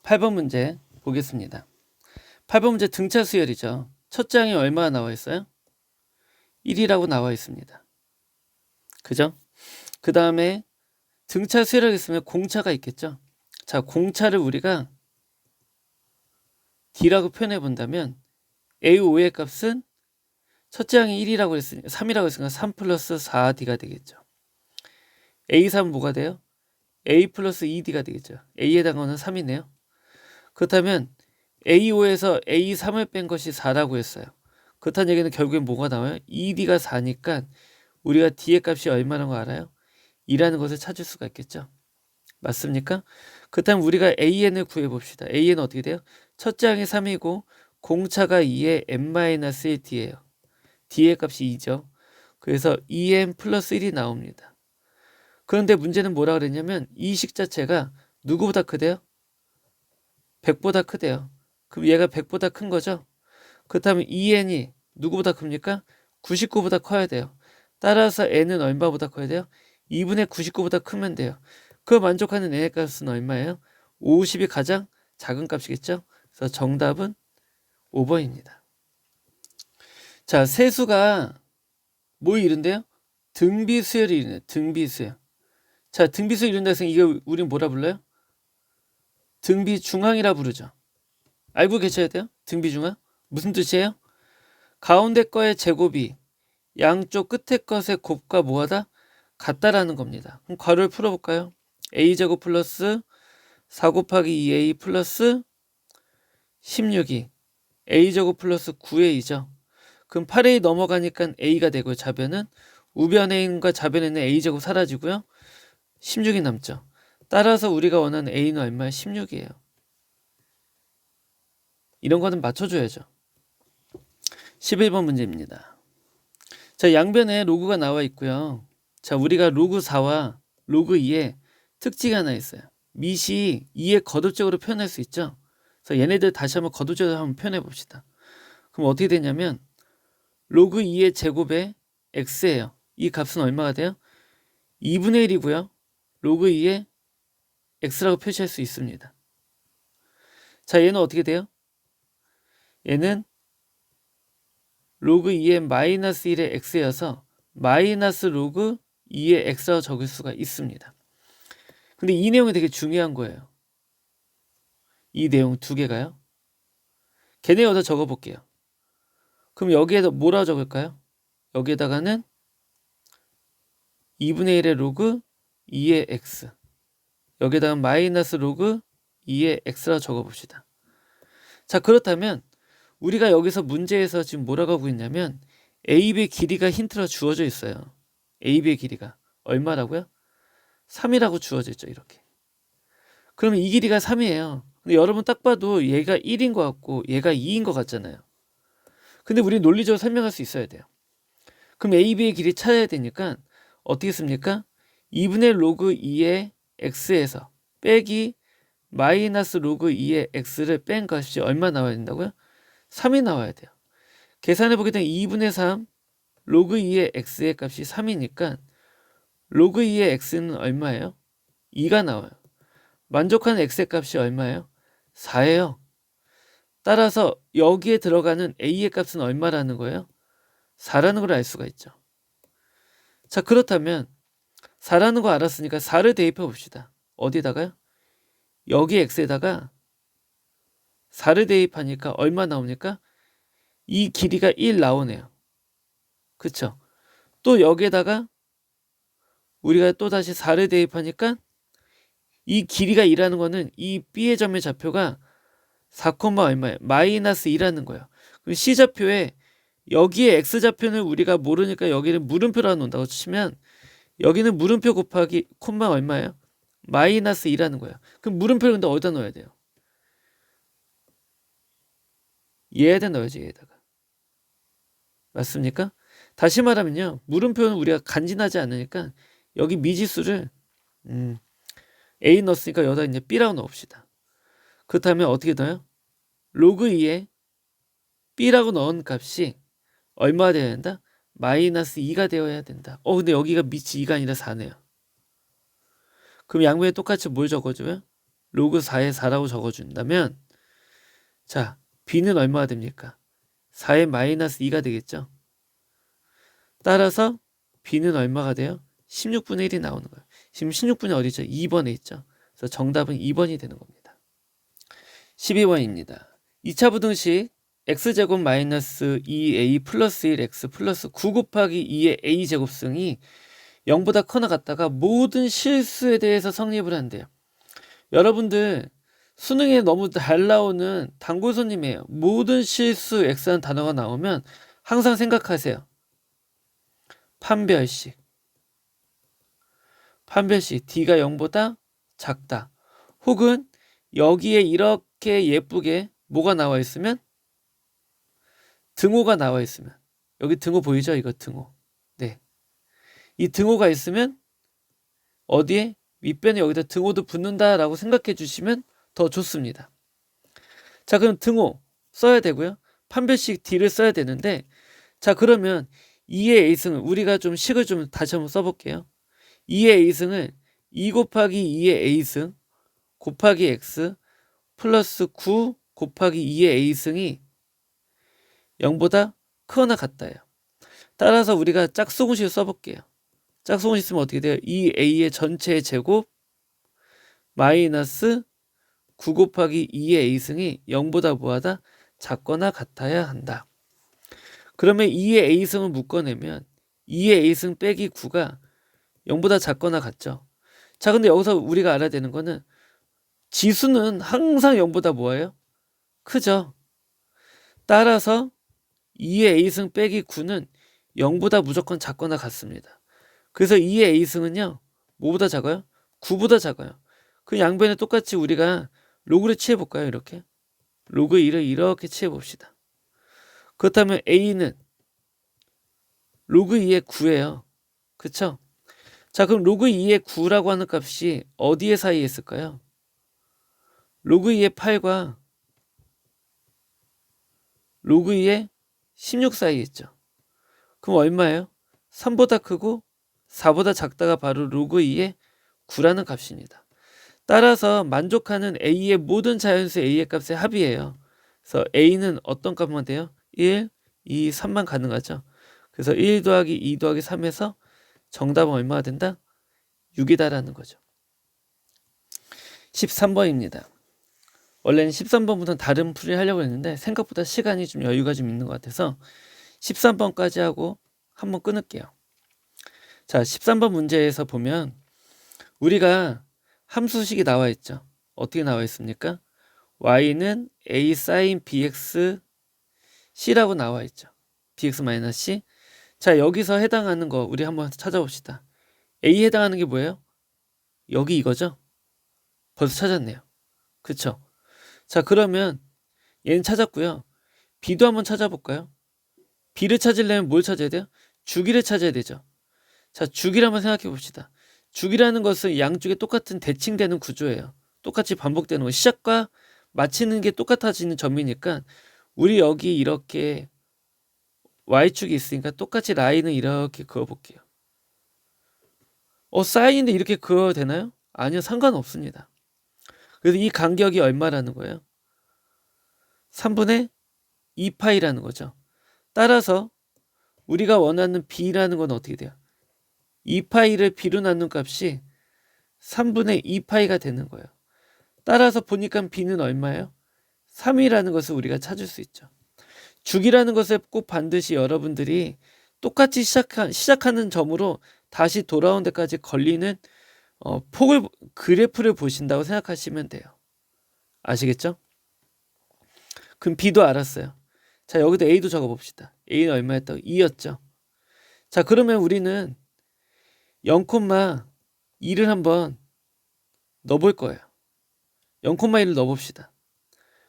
8번 문제 보겠습니다. 8번 문제 등차 수열이죠. 첫 장에 얼마나 나와 있어요? 1이라고 나와 있습니다. 그죠? 그 다음에 등차 수열하게 있으면 공차가 있겠죠. 자, 공차를 우리가 D라고 표현해 본다면 A5의 값은 첫 장이 1이라고 했으니까 3이라고 했으니까 3 플러스 4D가 되겠죠. A3은 뭐가 돼요? A 플러스 2D가 되겠죠. A에 해당하는 3이네요. 그렇다면 A5에서 A3을 뺀 것이 4라고 했어요. 그렇다는 얘기는 결국엔 뭐가 나와요? 2D가 4니까 우리가 D의 값이 얼마라는 거 알아요? 2라는 것을 찾을 수가 있겠죠. 맞습니까? 그렇다면 우리가 AN을 구해봅시다. AN은 어떻게 돼요? 첫 장이 3이고 공차가 2에 n-1D예요. D의 값이 2죠. 그래서 2n 플러스 1이 나옵니다. 그런데 문제는 뭐라 그랬냐면 이 식 자체가 누구보다 크대요? 100보다 크대요. 그럼 얘가 100보다 큰 거죠? 그렇다면 2n이 누구보다 큽니까? 99보다 커야 돼요. 따라서 n은 얼마보다 커야 돼요? 2분의 99보다 크면 돼요. 그 만족하는 n의 값은 얼마예요? 50이 가장 작은 값이겠죠? 그래서 정답은 5번입니다. 자, 세수가 뭐 이룬대요? 등비수열이 이루네. 등비수열. 자, 등비수열 이룬다 해서 이게 우린 뭐라 불러요? 등비중앙이라 부르죠. 알고 계셔야 돼요. 등비중앙. 무슨 뜻이에요? 가운데 거의 제곱이 양쪽 끝에 것의 곱과 뭐하다? 같다라는 겁니다. 그럼 괄호를 풀어볼까요? a제곱 플러스 4 곱하기 2a 플러스 16이 a제곱 플러스 9a죠. 그럼 8a 넘어가니까 a가 되고요. 좌변은 우변에 a과 좌변에 있는 a제곱 사라지고요. 16이 남죠. 따라서 우리가 원하는 a는 얼마야? 16이에요. 이런 거는 맞춰줘야죠. 11번 문제입니다. 자, 양변에 로그가 나와 있고요. 자, 우리가 로그 4와 로그 2에 특징이 하나 있어요. 밑이 2의 거듭적으로 표현할 수 있죠. 그래서 얘네들 다시 한번 거듭적으로 한번 표현해 봅시다. 그럼 어떻게 되냐면 로그 2의 제곱에 x예요. 이 값은 얼마가 돼요? 2분의 1이고요. 로그 2에 x라고 표시할 수 있습니다. 자, 얘는 어떻게 돼요? 얘는 로그 2의 마이너스 1의 x여서 마이너스 로그 2의 x라고 적을 수가 있습니다. 근데 이 내용이 되게 중요한 거예요. 이 내용 두 개가요. 걔네 여기다 적어볼게요. 그럼 여기에다 뭐라고 적을까요? 여기에다가는 2분의 1의 로그 2의 x, 여기에다가 마이너스 로그 2의 x라고 적어봅시다. 자, 그렇다면 우리가 여기서 문제에서 지금 뭐라고 하고 있냐면 AB의 길이가 힌트로 주어져 있어요. AB의 길이가 얼마라고요? 3이라고 주어져 있죠. 이렇게. 그러면 이 길이가 3이에요. 근데 여러분 딱 봐도 얘가 1인 것 같고 얘가 2인 것 같잖아요. 근데 우리 논리적으로 설명할 수 있어야 돼요. 그럼 AB의 길이 찾아야 되니까 어떻게 씁니까? 2분의 로그 2의 x에서 빼기 마이너스 로그 2의 x를 뺀 값이 얼마 나와야 된다고요? 3이 나와야 돼요. 계산해 보게 되면 2분의 3 로그 2의 x의 값이 3이니까 로그 2의 x는 얼마예요? 2가 나와요. 만족하는 x의 값이 얼마예요? 4예요. 따라서 여기에 들어가는 a의 값은 얼마라는 거예요? 4라는 걸 알 수가 있죠. 자, 그렇다면 4라는 거 알았으니까 4를 대입해 봅시다. 어디다가요? 여기 x에다가 4를 대입하니까 얼마 나옵니까? 이 길이가 1 나오네요. 그쵸? 또 여기에다가 우리가 또 다시 4를 대입하니까 이 길이가 2라는 거는 이 B의 점의 좌표가 4, 얼마예요? 마이너스 2라는 거예요. 그럼 C좌표에 여기에 X좌표는 우리가 모르니까 여기는 물음표라고 놓는다고 치면 여기는 물음표 곱하기 콤마 얼마예요? 마이너스 2라는 거예요. 그럼 물음표를 근데 어디다 넣어야 돼요? 얘에다 넣어야지, 얘에다가. 맞습니까? 다시 말하면요. 물음표는 우리가 간지나지 않으니까 여기 미지수를 A 넣었으니까 여기다 이제 B라고 넣읍시다. 그렇다면 어떻게 넣어요? 로그 2에 B라고 넣은 값이 얼마가 되어야 된다? 마이너스 2가 되어야 된다. 근데 여기가 밑이 2가 아니라 4네요. 그럼 양변에 똑같이 뭘 적어줘요? 로그 4의 4라고 적어준다면 자, b는 얼마가 됩니까? 4의 마이너스 2가 되겠죠? 따라서 b는 얼마가 돼요? 16분의 1이 나오는 거예요. 지금 16분이 어디죠? 2번에 있죠. 그래서 정답은 2번이 되는 겁니다. 12번입니다. 2차 부등식 x제곱 마이너스 2a 플러스 1x 플러스 9 곱하기 2의 a제곱승이 0보다 커나 같다가 모든 실수에 대해서 성립을 한대요. 여러분들 수능에 너무 잘 나오는 단골 손님이에요. 모든 실수 x라는 단어가 나오면 항상 생각하세요. 판별식 d가 0보다 작다. 혹은 여기에 이렇게 예쁘게 뭐가 나와 있으면 등호가 나와 있으면 여기 등호 보이죠? 이거 등호. 네. 이 등호가 있으면 어디에? 윗변에 여기다 등호도 붙는다라고 생각해 주시면 더 좋습니다. 자, 그럼 등호 써야 되고요. 판별식 D를 써야 되는데 자, 그러면 2의 A승을 우리가 좀 식을 좀 다시 한번 써볼게요. 2의 A승을 2 곱하기 2의 A승 곱하기 X 플러스 9 곱하기 2의 A승이 0보다 크거나 같다예요. 따라서 우리가 짝수공식을 써볼게요. 짝수공식 쓰면 어떻게 돼요? 2a의 전체의 제곱 마이너스 9 곱하기 2의 a승이 0보다 뭐하다? 작거나 같아야 한다. 그러면 2의 a승을 묶어내면 2의 a승 빼기 9가 0보다 작거나 같죠. 자, 근데 여기서 우리가 알아야 되는 거는 지수는 항상 0보다 뭐예요? 크죠. 따라서 2의 a승 빼기 9는 0보다 무조건 작거나 같습니다. 그래서 2의 a승은요. 뭐보다 작아요? 9보다 작아요. 그 양변에 똑같이 우리가 로그를 취해볼까요? 이렇게. 로그 1을 이렇게 취해봅시다. 그렇다면 a는 로그 2의 9예요. 그쵸? 자, 그럼 로그 2의 9라고 하는 값이 어디에 사이에 있을까요? 로그 2의 8과 로그 2의 16 사이에 있죠. 그럼 얼마예요? 3보다 크고 4보다 작다가 바로 로그 2의 9라는 값입니다. 따라서 만족하는 a의 모든 자연수 a의 값의 합이에요. 그래서 a는 어떤 값만 돼요? 1, 2, 3만 가능하죠. 그래서 1 더하기 2 더하기 3에서 정답은 얼마가 된다? 6이다라는 거죠. 13번입니다. 원래는 13번부터는 다른 풀이를 하려고 했는데 생각보다 시간이 좀 여유가 좀 있는 것 같아서 13번까지 하고 한번 끊을게요. 자, 13번 문제에서 보면 우리가 함수식이 나와 있죠. 어떻게 나와 있습니까? y는 a sin bx c라고 나와 있죠. bx-c. 자, 여기서 해당하는 거 우리 한번 찾아봅시다. a 해당하는 게 뭐예요? 여기 이거죠? 벌써 찾았네요. 그쵸? 자, 그러면 얘는 찾았고요. b도 한번 찾아볼까요? b를 찾으려면 뭘 찾아야 돼요? 주기를 찾아야 되죠. 자, 주기를 한번 생각해 봅시다. 주기라는 것은 양쪽에 똑같은 대칭되는 구조예요. 똑같이 반복되는 거. 시작과 마치는 게 똑같아지는 점이니까 우리 여기 이렇게 y축이 있으니까 똑같이 라인을 이렇게 그어볼게요. 사인인데 이렇게 그어도 되나요? 아니요, 상관없습니다. 그래서 이 간격이 얼마라는 거예요? 3분의 2파이라는 거죠. 따라서 우리가 원하는 b라는 건 어떻게 돼요? 2파이를 b로 나눈 값이 3분의 2파이가 되는 거예요. 따라서 보니까 b는 얼마예요? 3이라는 것을 우리가 찾을 수 있죠. 주기라는 것을 꼭 반드시 여러분들이 똑같이 시작하는 점으로 다시 돌아온 데까지 걸리는 그래프를 보신다고 생각하시면 돼요. 아시겠죠? 그럼 b도 알았어요. 자, 여기도 a도 적어봅시다. a는 얼마였다고? 2였죠. 자, 그러면 우리는 0,2를 한번 넣어볼 거예요. 0,2를 넣어봅시다.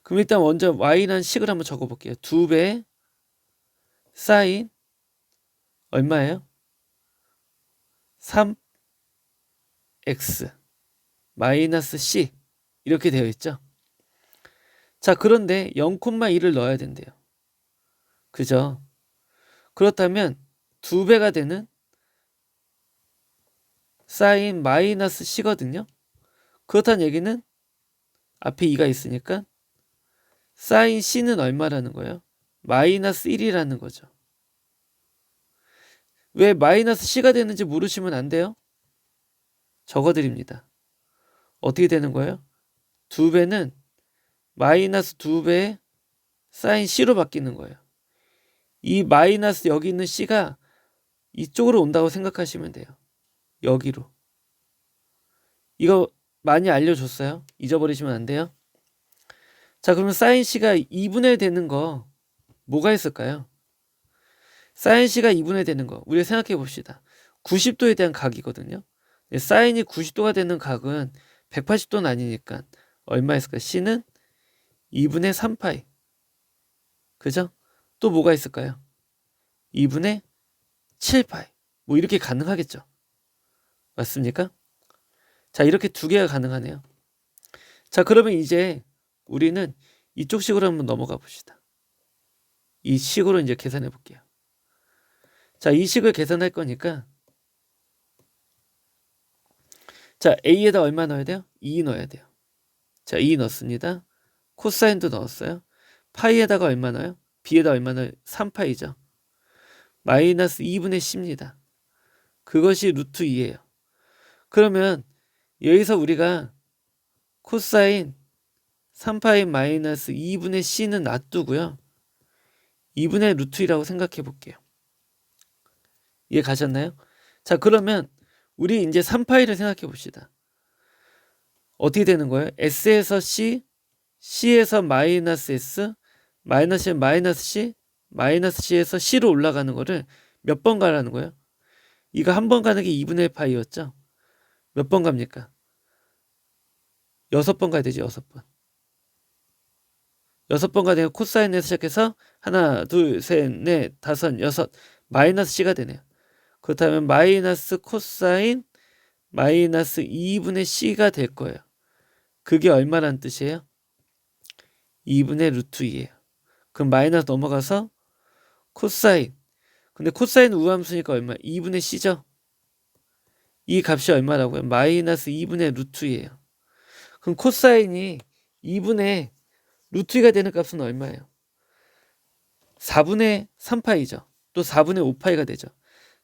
그럼 일단 먼저 y라는 식을 한번 적어볼게요. 2배 사인 얼마예요? 3x 마이너스 c 이렇게 되어 있죠. 자, 그런데 0,2를 넣어야 된대요. 그죠? 그렇다면 2배가 되는 사인 마이너스 c거든요. 그렇다는 얘기는 앞에 2가 있으니까 사인 C는 얼마라는 거예요? 마이너스 1이라는 거죠. 왜 마이너스 C가 되는지 모르시면 안 돼요? 적어드립니다. 어떻게 되는 거예요? 2배는 마이너스 2배의 사인 C로 바뀌는 거예요. 이 마이너스 여기 있는 C가 이쪽으로 온다고 생각하시면 돼요. 여기로. 이거 많이 알려줬어요. 잊어버리시면 안 돼요. 자, 그러면 사인 C가 2분의 1 되는 거 뭐가 있을까요? 사인 C가 2분의 1 되는 거 우리가 생각해 봅시다. 90도에 대한 각이거든요. 사인이 90도가 되는 각은 180도는 아니니까 얼마 있을까요? C는 2분의 3파이. 그죠? 또 뭐가 있을까요? 2분의 7파이. 뭐 이렇게 가능하겠죠. 맞습니까? 자, 이렇게 두 개가 가능하네요. 자, 그러면 이제 우리는 이쪽 식으로 한번 넘어가 봅시다. 이 식으로 이제 계산해 볼게요. 자, 이 식을 계산할 거니까 자, A에다 얼마 넣어야 돼요? 2 넣어야 돼요. 자, 2 넣습니다. 코사인도 넣었어요. 파이에다가 얼마 넣어요? B에다 얼마 넣어요? 3파이죠. 마이너스 2분의 C입니다. 그것이 루트 2예요. 그러면 여기서 우리가 코사인 3파이 마이너스 2분의 C는 놔두고요. 2분의 루트 2라고 생각해 볼게요. 이해 가셨나요? 자, 그러면 우리 이제 3파이를 생각해 봅시다. 어떻게 되는 거예요? S에서 C, C에서 마이너스 S, 마이너스 마이너스 C, 마이너스 C에서 C로 올라가는 거를 몇 번 가라는 거예요? 이거 한 번 가는 게 2분의 1 파이였죠? 몇 번 갑니까? 6번 가야 되지, 6번. 6번 가야 코사인에서 시작해서 하나, 둘, 셋, 넷, 다섯, 여섯 마이너스 C가 되네요. 그렇다면 마이너스 코사인 마이너스 2분의 C가 될 거예요. 그게 얼마란 뜻이에요? 2분의 루트 2예요. 그럼 마이너스 넘어가서 코사인. 근데 코사인 우함수니까 얼마? 2분의 C죠? 이 값이 얼마라고요? 마이너스 2분의 루트 2예요. 그럼 코사인이 2분의 루트 2가 되는 값은 얼마예요? 4분의 3파이죠. 또 4분의 5파이가 되죠.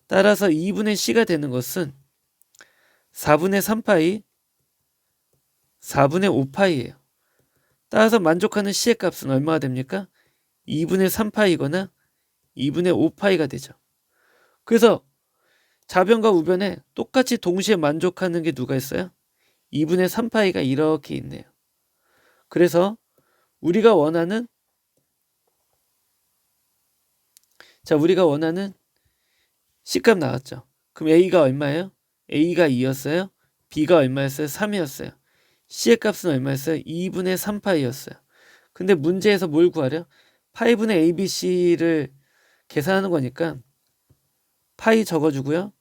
따라서 2분의 C가 되는 것은 4분의 3파이, 4분의 5파이예요. 따라서 만족하는 C의 값은 얼마가 됩니까? 2분의 3파이거나 2분의 5파이가 되죠. 그래서 좌변과 우변에 똑같이 동시에 만족하는 게 누가 있어요? 2분의 3파이가 이렇게 있네요. 그래서 우리가 원하는 C값 나왔죠. 그럼 A가 얼마예요? A가 2였어요. B가 얼마였어요? 3이었어요. C의 값은 얼마였어요? 2분의 3파이였어요. 근데 문제에서 뭘 구하려? 파이분의 ABC를 계산하는 거니까 파이 적어주고요.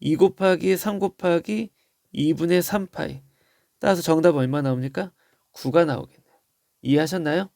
2 곱하기 3 곱하기 2분의 3파이. 따라서 정답 얼마 나옵니까? 9가 나오겠네요. 이해하셨나요?